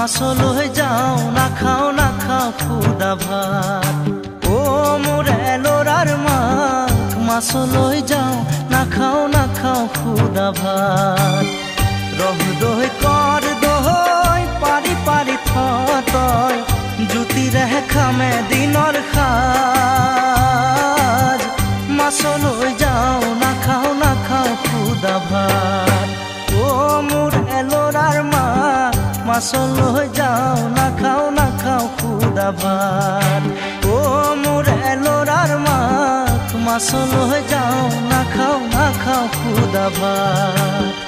মাছলৈ যাওঁ নাখাওঁ খুদা ভাত। ও মোৰ এলৰাৰ মাক মাছলৈ যাওঁ নাখাওঁ খুদা ভাত। ৰহ দৈ কৰ দৈ পাৰি পাৰি থয় জুতিৰে খামে দিনৰ সাজ। মাছলৈ যাওঁ নাখাওঁ খুদা ভাত। ও মোৰ এলৰাৰ মাক মাছলৈ যাওঁ নাখাওঁ খুদা ভাত। ও মোৰ এলৰাৰ মাক মাছলৈ যাওঁ নাখাওঁ খুদা ভাত।